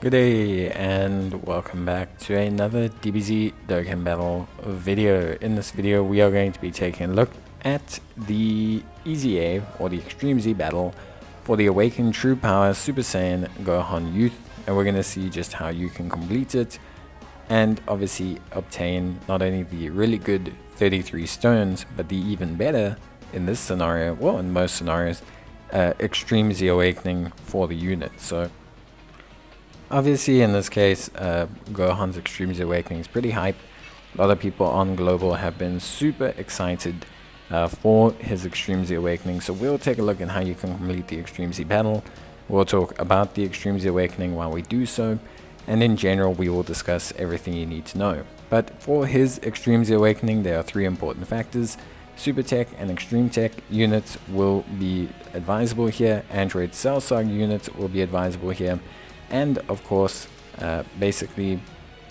Good day and welcome back to another Dbz Dokkan battle video. In this video we are going to be taking a look at the EZA or the Extreme Z battle for the Awakened True Power Super Saiyan Gohan Youth, and we're going to see just how you can complete it and obviously obtain not only the really good 33 stones but the even better, in this scenario, well in most scenarios, Extreme Z Awakening for the unit. So obviously, in this case, Gohan's Extreme Z Awakening is pretty hype. A lot of people on Global have been super excited for his Extreme Z Awakening. So we'll take a look at how you can complete the Extreme Z battle. We'll talk about the Extreme Z Awakening while we do so. And in general, we will discuss everything you need to know. But for his Extreme Z Awakening, there are three important factors. Super Tech and Extreme Tech units will be advisable here. Android Cell Saga units will be advisable here. And of course, basically,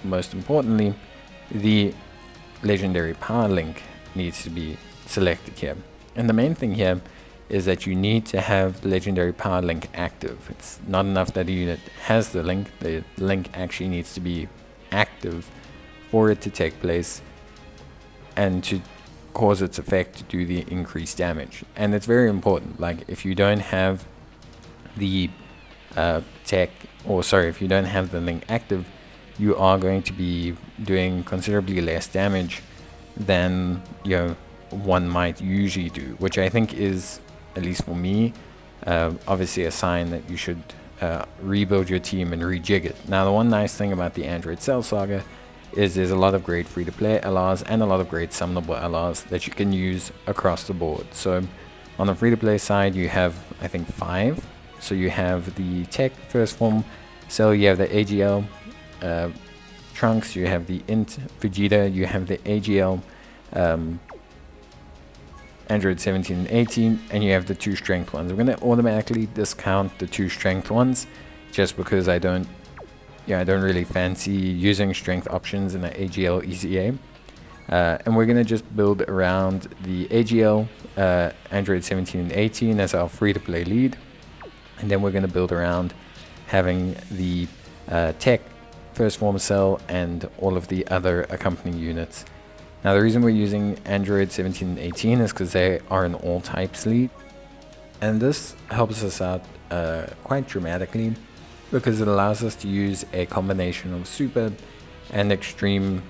most importantly, the legendary power link needs to be selected here. And the main thing here is that you need to have the legendary power link active. It's not enough that the unit has the link actually needs to be active for it to take place and to cause its effect to do the increased damage. And it's very important. Like, if you don't have the if you don't have the link active, you are going to be doing considerably less damage than one might usually do, which I think is, at least for me, obviously a sign that you should rebuild your team and rejig it. Now, the one nice thing about the Android Cell Saga is there's a lot of great free-to-play LRs and a lot of great summonable LRs that you can use across the board. So on the free-to-play side, you have, I think, 5. So you have the Tech First Form Cell, you have the AGL Trunks, you have the Int Vegeta, you have the AGL Android 17 and 18, and you have the 2 strength ones. I'm going to automatically discount the 2 strength ones just because I don't really fancy using strength options in the AGL EZA. And we're going to just build around the AGL Android 17 and 18 as our free-to-play lead. And then we're going to build around having the Tech First Form Cell and all of the other accompanying units. Now, the reason we're using Android 17 and 18 is because they are an all types lead. And this helps us out quite dramatically because it allows us to use a combination of super and extreme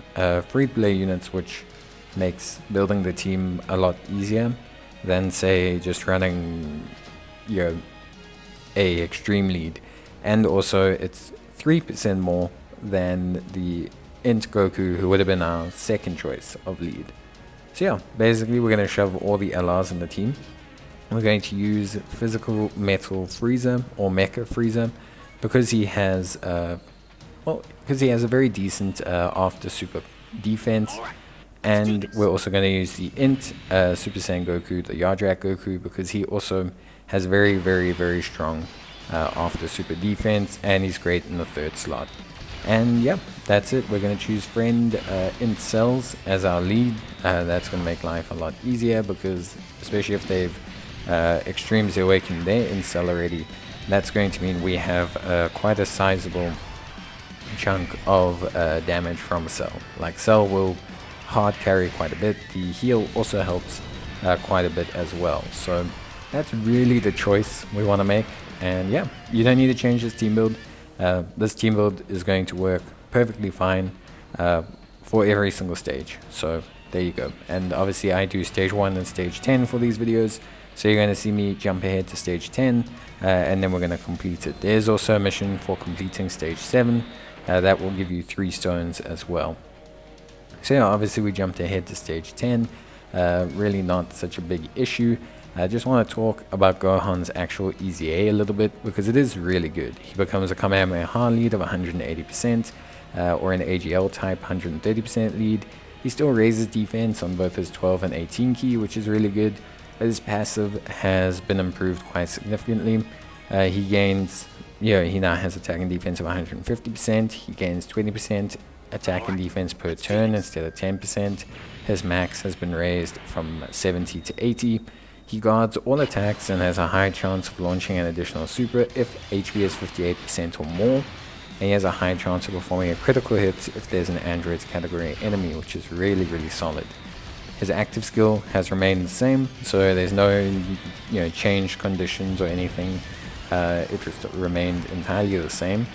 free-play units, which makes building the team a lot easier than, say, just running a extreme lead. And also it's 3% more than the Int Goku, who would have been our second choice of lead. So yeah, basically we're going to shove all the LRs in the team. We're going to use Physical Metal Frieza or Mecha Frieza because he has a very decent after super defense. And we're also going to use the Int Super Saiyan Goku, the Yardrat Goku, because he also has very, very, very strong after super defense, and he's great in the 3rd slot. And yeah, that's it. We're going to choose Friend Int Cells as our lead. That's going to make life a lot easier because, especially if they've Extreme Z Awakened their Int Cell already, that's going to mean we have quite a sizable chunk of damage from a Cell. Like, Cell will hard carry quite a bit. The heal also helps quite a bit as well. So that's really the choice we want to make. And yeah, you don't need to change this team build. This team build is going to work perfectly fine for every single stage. So there you go. And obviously I do stage 1 and stage 10 for these videos. So you're going to see me jump ahead to stage 10 and then we're going to complete it. There's also a mission for completing stage 7 that will give you 3 stones as well. So yeah, obviously we jumped ahead to stage 10. Really not such a big issue. I just want to talk about Gohan's actual EZA a little bit because it is really good. He becomes a Kamehameha lead of 180% or an AGL type 130% lead. He still raises defense on both his 12 and 18 key, which is really good. But his passive has been improved quite significantly. He gains, he now has attack and defense of 150%. He gains 20% attack and defense per turn instead of 10%. His max has been raised from 70 to 80. He guards all attacks and has a high chance of launching an additional super if HP is 58% or more. and he has a high chance of performing a critical hit if there's an android's category enemy, which is really, really solid. His active skill has remained the same, so there's no changed conditions or anything. It just remained entirely the same.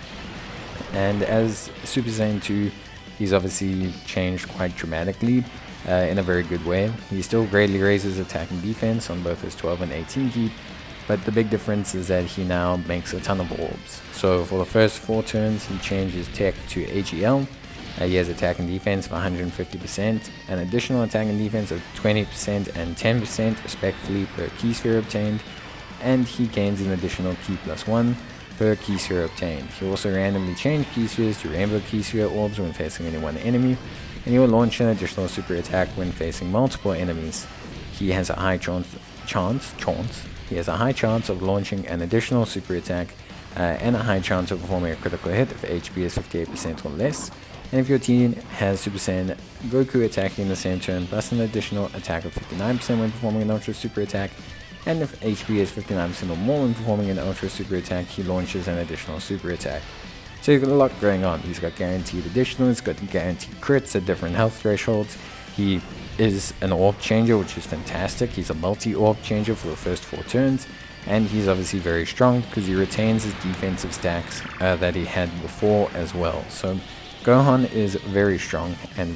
And as Super Saiyan 2, he's obviously changed quite dramatically in a very good way. He still greatly raises attack and defense on both his 12 and 18 key, but the big difference is that he now makes a ton of orbs. So for the first 4 turns, he changes tech to AGL. He has attack and defense of 150%, an additional attack and defense of 20% and 10% respectively per key sphere obtained, and he gains an additional key +1 per key sphere obtained. He also randomly change key spheres to rainbow key sphere orbs when facing any one enemy, and he will launch an additional super attack when facing multiple enemies. He has a high chance of launching an additional super attack and a high chance of performing a critical hit if HP is 58% or less. And if your team has Super Saiyan Goku attacking in the same turn plus an additional attack of 59% when performing an Ultra Super attack, and if HP is 59% or more when performing an Ultra Super attack, he launches an additional super attack. So he's got a lot going on. He's got guaranteed additional, he's got guaranteed crits at different health thresholds. He is an orb changer, which is fantastic. He's a multi-orb changer for the first 4 turns, and he's obviously very strong because he retains his defensive stacks that he had before as well. So Gohan is very strong and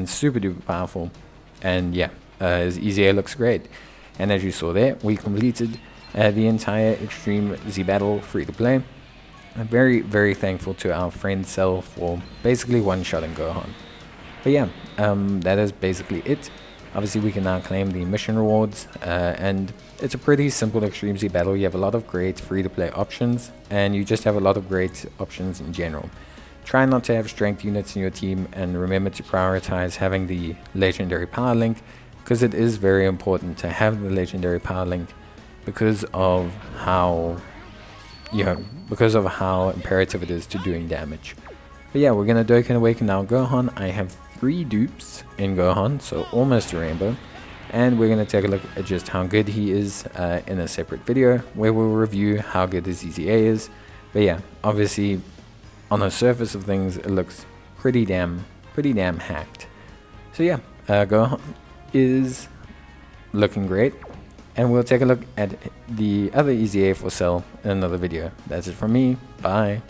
super duper powerful, and yeah, his EZA looks great. And as you saw there, we completed the entire Extreme Z Battle free to play. I'm very, very thankful to our friend Cell for basically one-shotting Gohan. But yeah, that is basically it. Obviously we can now claim the mission rewards, and it's a pretty simple Extreme Z Battle. You have a lot of great free to play options, and you just have a lot of great options in general. Try not to have strength units in your team, and remember to prioritize having the legendary power link, because it is very important to have the legendary power link because of how imperative it is to doing damage. But yeah, we're gonna Dokkan Awaken now Gohan. I have 3 dupes in Gohan, so almost a rainbow, and we're gonna take a look at just how good he is in a separate video where we'll review how good his EZA is. But yeah, obviously on the surface of things it looks pretty damn hacked. So yeah, Gohan is looking great, and we'll take a look at the other EZA for Cell in another video. That's it from me. Bye.